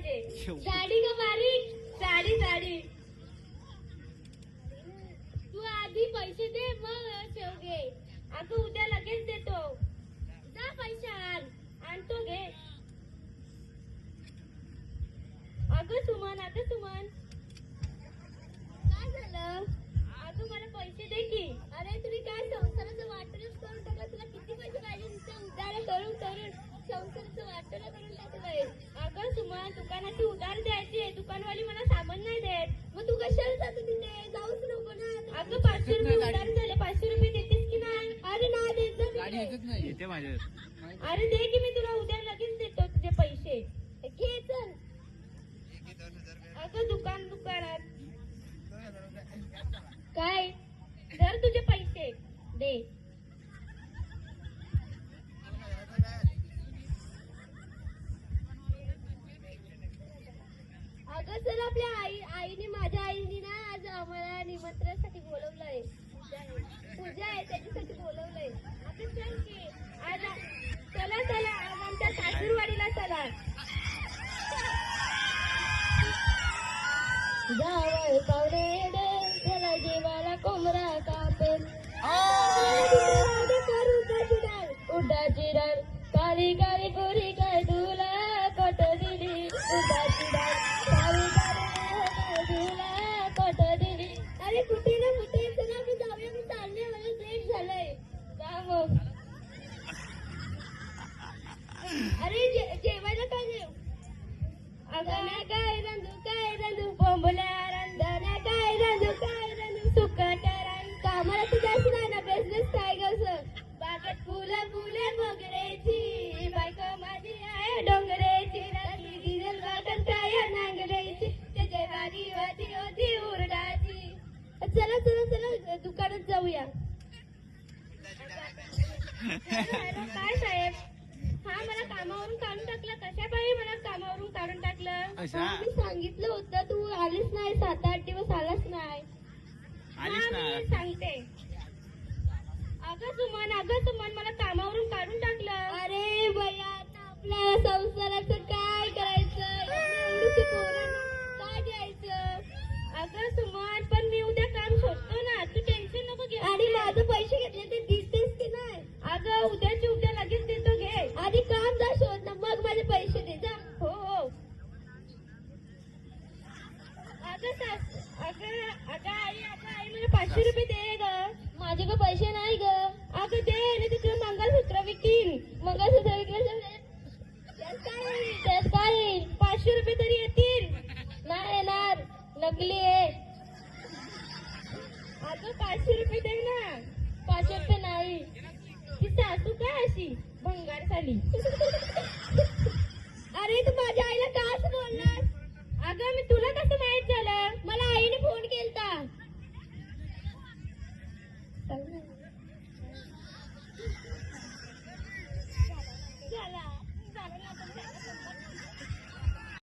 पाहिजे. साडी का बारीक? साडी साडी. तू आधी पैसे दे मग शेव घे. अगं उद्या लगेच देतो. जा पैसे आणतो घे. अगं सुमन काय झालं? अगं मला पैसे दे की. अरे तुम्ही काय संसाराचं वाटणच करून टाकलं. तुला किती पैसे पाहिजे? नुसतं उधार करून संसाराचं वाटण करून टाकलंय. अगं सुमन दुकानाची उधार द्यायची. दुकानवाली मला सामान नाही देत. मग तू कशाला जातो तिथे? जाऊच नको ना. अगं 500 रुपये उधार झाले. 500 रुपये देतेस की नाही? अरे नाही देत अरे दे की मी तुला उद्या लगेच देतो तुझे पैसे. घे चल. अगं दुकानात काय जर तुझे पैसे दे. अगं चल आपल्या माझ्या आईने ना आज आम्हाला निमंत्रणासाठी बोलवलंय. पूजा आहे त्याच्यासाठी बोलवलंय. अगं चल की आज चला आज आमच्या सासूरवाडीला चला. जावळ पावडे त्याला जीवाला कोमरा कापेल. उड्डाची डाळ काळी काळी गोरी काय तुला पट दिली. उड्डाची डाळ काळी काळी तुला पट दिली. अरे कुठे ना कुठे चला मी जाऊया. मी चालले मला लेट झालंय. जा मग. अरे जेवायला काय जेव? अगं काय रंजू बोंबल्या रंधण्या काय रंजू सुकटरान. कामाला तू जास्त नाही ना. बिझनेस काय गं? बागेत फुले मोगऱ्याची बायको माझी आहे डोंगरेची. रात्री गिरल बागत काय नांगरेची. त्याच्या वादी वादी होती उरडाची. चला दुकानात जाऊया. काय साहेब? हा मला कामावरून काढून टाकलं. कशा पाहिजे मला कामावरून काढून टाकलं? मी सांगितलं होतं तू आलीच नाही. 7-8 दिवस आलाच नाही. मी सांगते. अगं सुमन मला कामावरून काढून टाकलं. अरे बया आता आपल्या संसाराचं काय करायचं? काय द्यायचं? अगं सुमन पण मी उद्या काम शोधतो ना. तू टेन्शन नको घे. आणि माझं पैसे घेतले ते दिसतेस की नाही? अगं उद्याची उद्या लगेच देतो. घे आधी काम जा शोध ना मग माझे पैसे दे. जा. हो अगं आई मला 500 रुपये दे ग. माझ्याकडे पैसे नाही ग. अगं दे नाही तुला मंगळसूत्र विकीन. मंगळसूत्र विकलं त्यात काय येईल? 500 रुपये तरी येतील. नाही येणार. नकली आहे. अगं 500 रुपये दे ना. 500 रुपये नाही. ती सासू काय अशी भंगार झाली. अरे तू माझ्या आईला का असं बोललास? अगं मी तुला कसं माहित